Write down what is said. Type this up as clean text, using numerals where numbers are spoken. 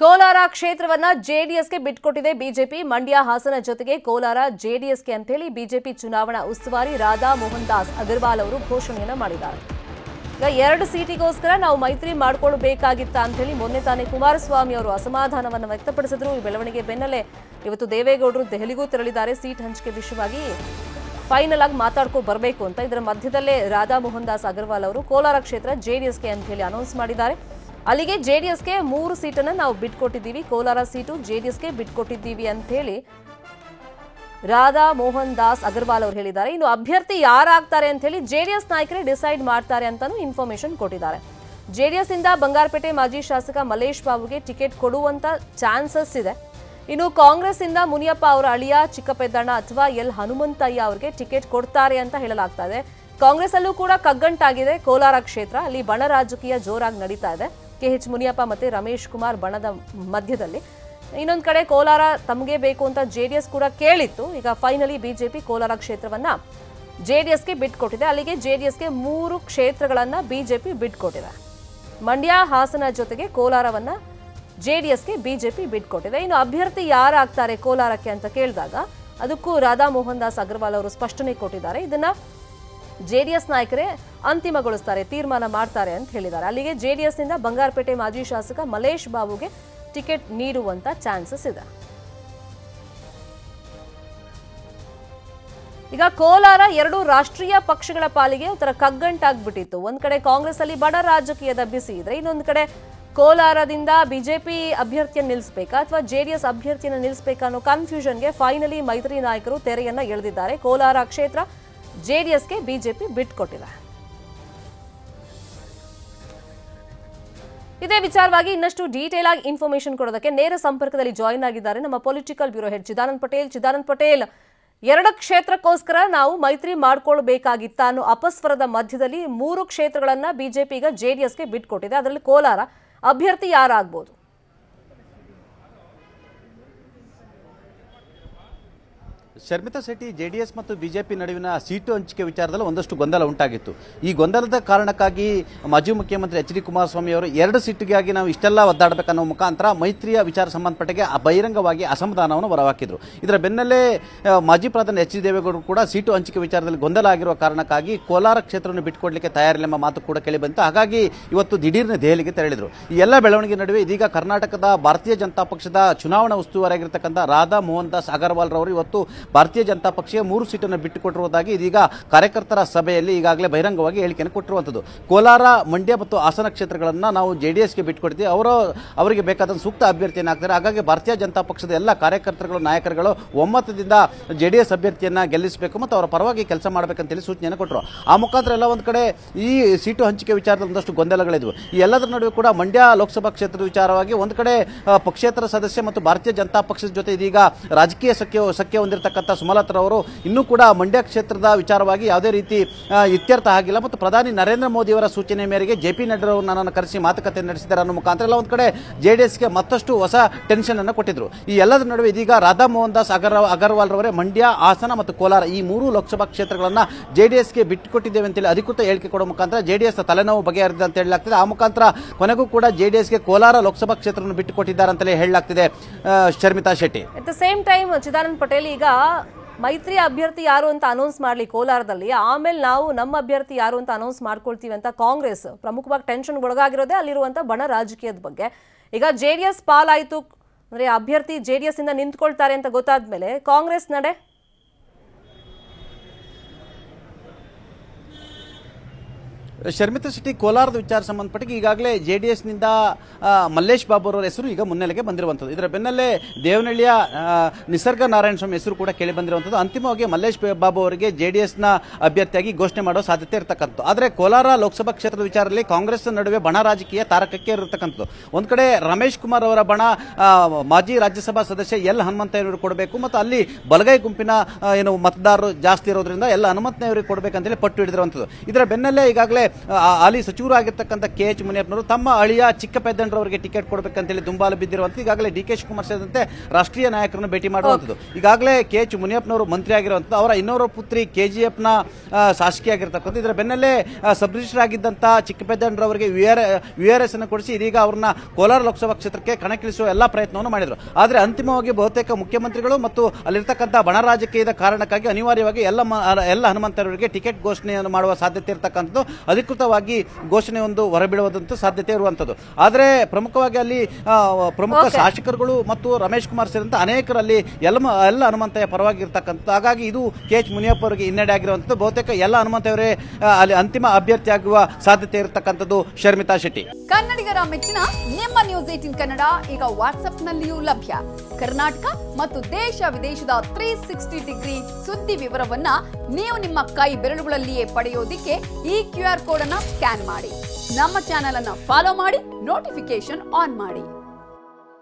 ಕೋಲಾರ ಕ್ಷೇತ್ರವನ್ನ ಜೆಡಿಎಸ್ಗೆ ಬಿಟ್ಕೊಟ್ಟಿದೆ ಬಿಜೆಪಿ. ಮಂಡ್ಯ ಹಾಸನ ಜೊತೆಗೆ ಕೋಲಾರ ಜೆಡಿಎಸ್ಗೆ ಅಂತ ಹೇಳಿ ಬಿಜೆಪಿ ಚುನಾವಣಾ ಉಸ್ತುವಾರಿ ರಾಧಾ ಮೋಹನ್ ದಾಸ್ ಅಗರ್ವಾಲ್ ಅವರು ಘೋಷಣೆಯನ್ನ ಮಾಡಿದ್ದಾರೆ. ಈಗ 2 ಸೀಟಿಗೋಸ್ಕರ ನಾವು ಮೈತ್ರಿ ಮಾಡಿಕೊಳ್ಳಬೇಕಾಗಿತ್ತ ಅಂತ ಹೇಳಿ ಮೊನ್ನೆ ತಾನೇ ಕುಮಾರಸ್ವಾಮಿ ಅವರು ಅಸಮಾಧಾನವನ್ನು ವ್ಯಕ್ತಪಡಿಸಿದ್ರು. ಈ ಬೆಳವಣಿಗೆ ಬೆನ್ನಲ್ಲೇ ಇವತ್ತು ದೇವೇಗೌಡರು ದೆಹಲಿಗೂ ತೆರಳಿದ್ದಾರೆ. ಸೀಟ್ ಹಂಚಿಕೆ ವಿಷಯವಾಗಿ ಫೈನಲ್ ಆಗಿ ಮಾತಾಡ್ಕೊಂಡು ಬರಬೇಕು ಅಂತ. ಇದರ ಮಧ್ಯದಲ್ಲೇ ರಾಧಾ ಮೋಹನ್ ದಾಸ್ ಅಗರ್ವಾಲ್ ಅವರು ಕೋಲಾರ ಕ್ಷೇತ್ರ ಜೆಡಿಎಸ್ಗೆ ಅಂತ ಹೇಳಿ ಅನೌನ್ಸ್ ಮಾಡಿದ್ದಾರೆ. ಅಲ್ಲಿಗೆ ಜೆಡಿಎಸ್ಗೆ 3 ಸೀಟನ್ನು ನಾವು ಬಿಟ್ಕೊಟ್ಟಿದ್ದೀವಿ, ಕೋಲಾರ ಸೀಟು ಜೆಡಿಎಸ್ಗೆ ಬಿಟ್ಕೊಟ್ಟಿದ್ದೀವಿ ಅಂತ ಹೇಳಿ ರಾಧಾ ಮೋಹನ್ ದಾಸ್ ಅಗರ್ವಾಲ್ ಅವರು ಹೇಳಿದ್ದಾರೆ. ಇನ್ನು ಅಭ್ಯರ್ಥಿ ಯಾರಾಗ್ತಾರೆ ಅಂತ ಹೇಳಿ ಜೆಡಿಎಸ್ ನಾಯಕರೇ ಡಿಸೈಡ್ ಮಾಡ್ತಾರೆ ಅಂತಾನೂ ಇನ್ಫಾರ್ಮೇಶನ್ ಕೊಟ್ಟಿದ್ದಾರೆ. ಜೆಡಿಎಸ್ ಇಂದ ಬಂಗಾರಪೇಟೆ ಮಾಜಿ ಶಾಸಕ ಮಲೇಶ್ ಬಾಬುಗೆ ಟಿಕೆಟ್ ಕೊಡುವಂತ ಚಾನ್ಸಸ್ ಇದೆ. ಇನ್ನು ಕಾಂಗ್ರೆಸ್ ಇಂದ ಮುನಿಯಪ್ಪ ಅವರ ಅಳಿಯ ಚಿಕ್ಕಪೆದ್ದಣ್ಣ ಅಥವಾ ಎಲ್ ಹನುಮಂತಯ್ಯ ಅವರಿಗೆ ಟಿಕೆಟ್ ಕೊಡ್ತಾರೆ ಅಂತ ಹೇಳಲಾಗ್ತಾ ಇದೆ. ಕಾಂಗ್ರೆಸ್ ಅಲ್ಲೂ ಕೂಡ ಕಗ್ಗಂಟಾಗಿದೆ ಕೋಲಾರ ಕ್ಷೇತ್ರ. ಅಲ್ಲಿ ಬಣ ರಾಜಕೀಯ ಜೋರಾಗಿ ನಡೀತಾ ಇದೆ. ಕೆಎಚ್ ಮುನಿಯಪ್ಪ ಮತ್ತೆ ರಮೇಶ್ ಕುಮಾರ್ ಬಣದ ಮಧ್ಯದಲ್ಲಿ. ಇನ್ನೊಂದು ಕಡೆ ಕೋಲಾರ ತಮಗೆ ಬೇಕು ಅಂತ ಜೆಡಿಎಸ್ ಕೂಡ ಕೇಳಿತ್ತು. ಈಗ ಫೈನಲಿ ಬಿಜೆಪಿ ಕೋಲಾರ ಕ್ಷೇತ್ರವನ್ನ ಜೆಡಿಎಸ್ಗೆ ಬಿಟ್ಕೊಟ್ಟಿದೆ. ಅಲ್ಲಿಗೆ ಜೆಡಿಎಸ್ಗೆ 3 ಕ್ಷೇತ್ರಗಳನ್ನ ಬಿಜೆಪಿ ಬಿಟ್ಕೊಟ್ಟಿದೆ. ಮಂಡ್ಯ ಹಾಸನ ಜೊತೆಗೆ ಕೋಲಾರವನ್ನ ಜೆಡಿಎಸ್ಗೆ ಬಿಜೆಪಿ ಬಿಟ್ಕೊಟ್ಟಿದೆ. ಇನ್ನು ಅಭ್ಯರ್ಥಿ ಯಾರಾಗ್ತಾರೆ ಕೋಲಾರಕ್ಕೆ ಅಂತ ಕೇಳಿದಾಗ ಅದಕ್ಕೂ ರಾಧಾ ಮೋಹನ್ ದಾಸ್ ಅಗರ್ವಾಲ್ ಅವರು ಸ್ಪಷ್ಟನೆ ಕೊಟ್ಟಿದ್ದಾರೆ. ಇದನ್ನ ಜೆಡಿಎಸ್ ನಾಯಕರೇ ಅಂತಿಮಗೊಳಿಸ್ತಾರೆ, ತೀರ್ಮಾನ ಮಾಡ್ತಾರೆ ಅಂತ ಹೇಳಿದ್ದಾರೆ. ಅಲ್ಲಿಗೆ ಜೆಡಿಎಸ್ ನಿಂದ ಬಂಗಾರಪೇಟೆ ಮಾಜಿ ಶಾಸಕ ಮಲೇಶ್ ಬಾಬುಗೆ ಟಿಕೆಟ್ ನೀಡುವಂತ ಚಾನ್ಸಸ್ ಇದೆ. ಈಗ ಕೋಲಾರ 2 ರಾಷ್ಟ್ರೀಯ ಪಕ್ಷಗಳ ಪಾಲಿಗೆ ಒಂಥರ ಕಗ್ಗಂಟಾಗ್ಬಿಟ್ಟಿತ್ತು. ಒಂದ್ ಕಡೆ ಕಾಂಗ್ರೆಸ್ ಅಲ್ಲಿ ಬಡ ರಾಜಕೀಯದ ಬಿಸಿ ಇದ್ರೆ, ಇನ್ನೊಂದು ಕಡೆ ಕೋಲಾರದಿಂದ ಬಿಜೆಪಿ ಅಭ್ಯರ್ಥಿಯನ್ನು ನಿಲ್ಲಿಸಬೇಕಾ ಅಥವಾ ಜೆಡಿಎಸ್ ಅಭ್ಯರ್ಥಿಯನ್ನು ನಿಲ್ಲಿಸಬೇಕಾ ಅನ್ನೋ ಕನ್ಫ್ಯೂಷನ್ಗೆ ಫೈನಲಿ ಮೈತ್ರಿ ನಾಯಕರು ತೆರೆಯನ್ನ ಎಳೆದಿದ್ದಾರೆ. ಕೋಲಾರ ಕ್ಷೇತ್ರ ಜೆಡಿಎಸ್ಗೆ ಬಿಜೆಪಿ ಬಿಟ್ಕೊಟ್ಟಿದೆ. ಇದೇ ವಿಚಾರವಾಗಿ ಇನ್ನಷ್ಟು ಡೀಟೇಲ್ ಆಗಿ ಇನ್ಫಾರ್ಮೇಶನ್ ಕೊಡೋದಕ್ಕೆ ನೇರ ಸಂಪರ್ಕದಲ್ಲಿ ಜಾಯಿನ್ ಆಗಿದ್ದಾರೆ ನಮ್ಮ political bureau head Chidanand Patel. Chidanand Patel, 2 ಕ್ಷೇತ್ರಕ್ಕೋಸ್ಕರ ನಾವು ಮೈತ್ರಿ ಮಾಡ್ಕೊಳ್ಬೇಕಾಗಿತ್ತ ಅನ್ನೋ ಅಪಸ್ವರದ ಮಧ್ಯದಲ್ಲಿ 3 ಕ್ಷೇತ್ರಗಳನ್ನ ಬಿಜೆಪಿ ಈಗ ಜೆಡಿಎಸ್ಗೆ ಬಿಟ್ಕೊಟ್ಟಿದೆ. ಅದರಲ್ಲಿ ಕೋಲಾರ ಅಭ್ಯರ್ಥಿ ಯಾರಾಗಬಹುದು? ಶರ್ಮಿತಾ ಶೆಟ್ಟಿ, ಜೆಡಿಎಸ್ ಮತ್ತು ಬಿಜೆಪಿ ನಡುವಿನ ಸೀಟು ಹಂಚಿಕೆ ವಿಚಾರದಲ್ಲಿ ಒಂದಷ್ಟು ಗೊಂದಲ ಉಂಟಾಗಿತ್ತು. ಈ ಗೊಂದಲದ ಕಾರಣಕ್ಕಾಗಿ ಮಾಜಿ ಮುಖ್ಯಮಂತ್ರಿ ಎಚ್ ಡಿ ಕುಮಾರಸ್ವಾಮಿ ಅವರು 2 ಸೀಟಿಗಾಗಿ ನಾವು ಇಷ್ಟೆಲ್ಲ ಒದ್ದಾಡಬೇಕನ್ನೋ ಮುಖಾಂತರ ಮೈತ್ರಿಯ ವಿಚಾರ ಸಂಬಂಧಪಟ್ಟಿಗೆ ಬಹಿರಂಗವಾಗಿ ಅಸಮಾಧಾನವನ್ನು ಹೊರಹಾಕಿದ್ರು. ಇದರ ಬೆನ್ನಲ್ಲೇ ಮಾಜಿ ಪ್ರಧಾನಿ ಎಚ್ ಡಿ ದೇವೇಗೌಡರು ಕೂಡ ಸೀಟು ಹಂಚಿಕೆ ವಿಚಾರದಲ್ಲಿ ಗೊಂದಲ ಆಗಿರುವ ಕಾರಣಕ್ಕಾಗಿ ಕೋಲಾರ ಕ್ಷೇತ್ರವನ್ನು ಬಿಟ್ಟುಕೊಡಲಿಕ್ಕೆ ತಯಾರಿಲ್ಲ ಮಾತು ಕೂಡ ಕೇಳಿಬಂತು. ಹಾಗಾಗಿ ಇವತ್ತು ದಿಢೀರ್ನ ದೆಹಲಿಗೆ ತೆರಳಿದರು. ಈ ಎಲ್ಲ ಬೆಳವಣಿಗೆ ನಡುವೆ ಇದೀಗ ಕರ್ನಾಟಕದ ಭಾರತೀಯ ಜನತಾ ಪಕ್ಷದ ಚುನಾವಣಾ ಉಸ್ತುವಾರಿಯಾಗಿರ್ತಕ್ಕಂಥ ರಾಧಾ ಮೋಹನ್ ದಾಸ್ ಅಗರ್ವಾಲ್ ರವರು ಇವತ್ತು ಭಾರತೀಯ ಜನತಾ ಪಕ್ಷಕ್ಕೆ 3 ಸೀಟನ್ನು ಬಿಟ್ಟುಕೊಟ್ಟಿರುವುದಾಗಿ ಇದೀಗ ಕಾರ್ಯಕರ್ತರ ಸಭೆಯಲ್ಲಿ ಈಗಾಗಲೇ ಬಹಿರಂಗವಾಗಿ ಹೇಳಿಕೆಯನ್ನು ಕೊಟ್ಟಿರುವಂಥದ್ದು. ಕೋಲಾರ, ಮಂಡ್ಯ ಮತ್ತು ಹಾಸನ ಕ್ಷೇತ್ರಗಳನ್ನು ನಾವು ಜೆಡಿಎಸ್ಗೆ ಬಿಟ್ಟುಕೊಡ್ತೀವಿ, ಅವರಿಗೆ ಬೇಕಾದ ಸೂಕ್ತ ಅಭ್ಯರ್ಥಿಯನ್ನು ಹಾಕ್ತಾರೆ. ಹಾಗಾಗಿ ಭಾರತೀಯ ಜನತಾ ಪಕ್ಷದ ಎಲ್ಲ ಕಾರ್ಯಕರ್ತರುಗಳು, ನಾಯಕರುಗಳು ಒಮ್ಮತದಿಂದ ಜೆಡಿಎಸ್ ಅಭ್ಯರ್ಥಿಯನ್ನು ಗೆಲ್ಲಿಸಬೇಕು ಮತ್ತು ಅವರ ಪರವಾಗಿ ಕೆಲಸ ಮಾಡಬೇಕಂತೇಳಿ ಸೂಚನೆಯನ್ನು ಕೊಟ್ಟರು. ಆ ಮುಖಾಂತರ ಎಲ್ಲ ಒಂದು ಕಡೆ ಈ ಸೀಟು ಹಂಚಿಕೆ ವಿಚಾರದಲ್ಲಿ ಒಂದಷ್ಟು ಗೊಂದಲಗಳಿದ್ವು. ಈ ಎಲ್ಲದರ ನಡುವೆ ಕೂಡ ಮಂಡ್ಯ ಲೋಕಸಭಾ ಕ್ಷೇತ್ರದ ವಿಚಾರವಾಗಿ ಒಂದು ಕಡೆ ಪಕ್ಷೇತರ ಸದಸ್ಯ ಮತ್ತು ಭಾರತೀಯ ಜನತಾ ಪಕ್ಷದ ಜೊತೆ ಇದೀಗ ರಾಜಕೀಯ ಸಖ್ಯ ಹೊಂದಿರತಕ್ಕಂಥ ಸುಮಲತಾ ಅವರು ಇನ್ನೂ ಕೂಡ ಮಂಡ್ಯ ಕ್ಷೇತ್ರದ ವಿಚಾರವಾಗಿ ಯಾವುದೇ ರೀತಿ ಇತ್ಯರ್ಥ ಆಗಿಲ್ಲ ಮತ್ತು ಪ್ರಧಾನಿ ನರೇಂದ್ರ ಮೋದಿ ಅವರ ಸೂಚನೆ ಮೇರೆಗೆ ಜೆ ಪಿ ನಡ್ಡಾ ಅವರನ್ನು ನಾನು ಕರೆಸಿ ಮಾತುಕತೆ ನಡೆಸಿದ್ದಾರೆ ಅನ್ನೋ ಮುಖಾಂತರ ಎಲ್ಲ ಒಂದು ಕಡೆ ಜೆಡಿಎಸ್ಗೆ ಮತ್ತಷ್ಟು ಹೊಸ ಟೆನ್ಷನ್ ಅನ್ನು ಕೊಟ್ಟಿದ್ರು. ಈ ಎಲ್ಲದರ ನಡುವೆ ಇದೀಗ ರಾಧಾ ಮೋಹನ್ ದಾಸ್ ಅಗರ್ವಾಲ್ ರವರೇ ಮಂಡ್ಯ, ಹಾಸನ ಮತ್ತು ಕೋಲಾರ ಈ 3 ಲೋಕಸಭಾ ಕ್ಷೇತ್ರಗಳನ್ನ ಜೆಡಿಎಸ್ಗೆ ಬಿಟ್ಟುಕೊಟ್ಟಿದ್ದೇವೆ ಅಂತೇಳಿ ಅಧಿಕೃತ ಹೇಳಿಕೆ ಕೊಡುವ ಮುಖಾಂತರ ಜೆಡಿಎಸ್ ತಲೆನೋವು ಬಗೆಹರಿದಿದೆ ಅಂತ ಹೇಳಲಾಗ್ತಿದೆ. ಆ ಮುಖಾಂತರ ಕೊನೆಗೂ ಕೂಡ ಜೆಡಿಎಸ್ಗೆ ಕೋಲಾರ ಲೋಕಸಭಾ ಕ್ಷೇತ್ರವನ್ನು ಬಿಟ್ಟುಕೊಟ್ಟಿದ್ದಾರೆ ಅಂತಲೇ ಹೇಳಲಾಗ್ತಿದೆ. Sharmita Shetty, at the same time Chidanand Patel, ಈಗ ಮೈತ್ರಿ ಅಭ್ಯರ್ಥಿ ಯಾರು ಅಂತ ಅನೌನ್ಸ್ ಮಾಡಲಿ ಕೋಲಾರದಲ್ಲಿ, ಆಮೇಲೆ ನಾವು ನಮ್ಮ ಅಭ್ಯರ್ಥಿ ಯಾರು ಅಂತ ಅನೌನ್ಸ್ ಮಾಡ್ಕೊಳ್ತೀವಿ ಅಂತ ಕಾಂಗ್ರೆಸ್ ಪ್ರಮುಖವಾಗಿ ಟೆನ್ಷನ್ ಒಳಗಾಗಿರೋದೇ ಅಲ್ಲಿರುವಂತ ಬಣ ರಾಜಕೀಯದ ಬಗ್ಗೆ. ಈಗ ಜೆಡಿಎಸ್ ಪಾಲಾಯಿತು ಅಂದ್ರೆ ಅಭ್ಯರ್ಥಿ ಜೆಡಿಎಸ್ ಇಂದ ನಿಂತ್ಕೊಳ್ತಾರೆ ಅಂತ ಗೊತ್ತಾದ್ಮೇಲೆ ಕಾಂಗ್ರೆಸ್ ನಡೆ ಶರ್ಮಿತಾ ಶೆಟ್ಟಿ, ಕೋಲಾರದ ವಿಚಾರ ಸಂಬಂಧಪಟ್ಟ ಈಗಾಗಲೇ ಜೆಡಿಎಸ್ನಿಂದ ಮಲ್ಲೇಶ್ ಬಾಬು ಅವರ ಹೆಸರು ಈಗ ಮುನ್ನೆಲೆಗೆ ಬಂದಿರುವಂಥದ್ದು. ಇದರ ಬೆನ್ನಲ್ಲೇ ದೇವನಹಳ್ಳಿಯ ನಿಸರ್ಗ ನಾರಾಯಣ ಸ್ವಾಮಿ ಹೆಸರು ಕೂಡ ಕೇಳಿ ಬಂದಿರುವಂಥದ್ದು. ಅಂತಿಮವಾಗಿ ಮಲ್ಲೇಶ್ ಬಾಬು ಅವರಿಗೆ ಜೆಡಿಎಸ್ನ ಅಭ್ಯರ್ಥಿಯಾಗಿ ಘೋಷಣೆ ಮಾಡುವ ಸಾಧ್ಯತೆ ಇರತಕ್ಕಂಥದ್ದು. ಆದರೆ ಕೋಲಾರ ಲೋಕಸಭಾ ಕ್ಷೇತ್ರದ ವಿಚಾರದಲ್ಲಿ ಕಾಂಗ್ರೆಸ್ ನಡುವೆ ಬಣ ರಾಜಕೀಯ ತಾರಕಕ್ಕೆ ಇರತಕ್ಕಂಥದ್ದು. ಒಂದು ಕಡೆ ರಮೇಶ್ ಕುಮಾರ್ ಅವರ ಬಣ ಮಾಜಿ ರಾಜ್ಯಸಭಾ ಸದಸ್ಯ ಎಲ್ ಹನುಮಂತಯ್ಯನವರು ಕೊಡಬೇಕು ಮತ್ತು ಅಲ್ಲಿ ಬಲಗೈ ಗುಂಪಿನ ಮತದಾರರು ಜಾಸ್ತಿ ಇರೋದ್ರಿಂದ ಎಲ್ ಹನುಮಂತಯ್ಯನವರಿಗೆ ಕೊಡಬೇಕಂತೇಳಿ ಪಟ್ಟು ಹಿಡಿದಿರುವಂಥದ್ದು. ಇದರ ಬೆನ್ನಲ್ಲೇ ಈಗಾಗಲೇ ಹಾಲಿ ಸಚಿವರು ಆಗಿರ್ತಕ್ಕಂಥ KH ಮುನಿಯಪ್ಪನವರು ತಮ್ಮ ಅಳಿಯ ಚಿಕ್ಕಪೆದ್ದಣ್ಣರವರಿಗೆ ಟಿಕೆಟ್ ಕೊಡಬೇಕಂತೇಳಿ ದುಂಬಾಲು ಬಿದ್ದಿರುವಂಥದ್ದು. ಈಗಾಗಲೇ DK ಶಿವಕುಮಾರ್ ಸೇರಿದಂತೆ ರಾಷ್ಟ್ರೀಯ ನಾಯಕರನ್ನು ಭೇಟಿ ಮಾಡುವಂಥದ್ದು. ಈಗಾಗಲೇ KH ಮುನಿಯಪ್ಪನವರು ಮಂತ್ರಿ ಆಗಿರುವಂಥದ್ದು. ಅವರ ಇನ್ನೋರ್ವ ಪುತ್ರಿ KGFನ ಶಾಸಕಿ ಆಗಿರ್ತಕ್ಕಂಥ. ಇದರ ಬೆನ್ನಲ್ಲೇ ಸಬ್ ರಿಜಿಸ್ಟರ್ ಆಗಿದ್ದಂಥ ಚಿಕ್ಕಪೆದ್ದಣ್ಣರವರಿಗೆ VRS ಅನ್ನು ಕೊಡಿಸಿ ಇದೀಗ ಅವ್ರನ್ನ ಕೋಲಾರ ಲೋಕಸಭಾ ಕ್ಷೇತ್ರಕ್ಕೆ ಕಣಕ್ಕಿಳಿಸುವ ಎಲ್ಲಾ ಪ್ರಯತ್ನವನ್ನು ಮಾಡಿದರು. ಆದರೆ ಅಂತಿಮವಾಗಿ ಬಹುತೇಕ ಮುಖ್ಯಮಂತ್ರಿಗಳು ಮತ್ತು ಅಲ್ಲಿರ್ತಕ್ಕಂಥ ಬಣ ರಾಜಕೀಯದ ಕಾರಣಕ್ಕಾಗಿ ಅನಿವಾರ್ಯವಾಗಿ ಎಲ್ಲ ಹನುಮಂತರವರಿಗೆ ಟಿಕೆಟ್ ಘೋಷಣೆಯನ್ನು ಮಾಡುವ ಸಾಧ್ಯತೆ ಇರತಕ್ಕಂಥದ್ದು, ಅಧಿಕೃತವಾಗಿ ಘೋಷಣೆಯೊಂದು ಹೊರಬಿಡುವುದಂತ ಸಾಧ್ಯತೆ ಇರುವಂಥದ್ದು. ಆದರೆ ಪ್ರಮುಖವಾಗಿ ಅಲ್ಲಿ ಪ್ರಮುಖ ಶಾಸಕರುಗಳು ಮತ್ತು ರಮೇಶ್ ಕುಮಾರ್ ಸೇರಿದಂತೆ ಅನೇಕರಲ್ಲಿ ಎಲ್ಲ ಹನುಮಂತಯ್ಯ ಪರವಾಗಿ ಇರ್ತಕ್ಕಂಥದ್ದು. ಹಾಗಾಗಿ ಇದು KH ಮುನಿಯಪ್ಪ ಅವರಿಗೆ ಹಿನ್ನಡೆ ಆಗಿರುವಂಥದ್ದು. ಬಹುತೇಕ ಎಲ್ಲ ಹನುಮಂತಯವರೇ ಅಲ್ಲಿ ಅಂತಿಮ ಅಭ್ಯರ್ಥಿ ಆಗುವ ಸಾಧ್ಯತೆ ಇರತಕ್ಕಂಥದ್ದು. ಶರ್ಮಿತಾ ಶೆಟ್ಟಿ, ಕನ್ನಡಿಗರ ಮೆಚ್ಚಿನ ನಿಮ್ಮ ನ್ಯೂಸ್ 18 ಕನ್ನಡ ಈಗ ವಾಟ್ಸ್ಆಪ್ನಲ್ಲಿಯೂ ಲಭ್ಯ. ಕರ್ನಾಟಕ ಮತ್ತು ದೇಶ ವಿದೇಶದ 360 ಡಿಗ್ರಿ ಸುದ್ದಿ ವಿವರವನ್ನ ನೀವು ನಿಮ್ಮ ಕೈ ಬೆರಳುಗಳಲ್ಲಿಯೇ ಪಡೆಯೋದಿಕ್ಕೆ ಈ QR ಕೋಡ್ ಅನ್ನ ಸ್ಕ್ಯಾನ್ ಮಾಡಿ. ನಮ್ಮ ಚಾನೆಲ್ ಅನ್ನ ಫಾಲೋ ಮಾಡಿ, ನೋಟಿಫಿಕೇಶನ್ ಆನ್ ಮಾಡಿ.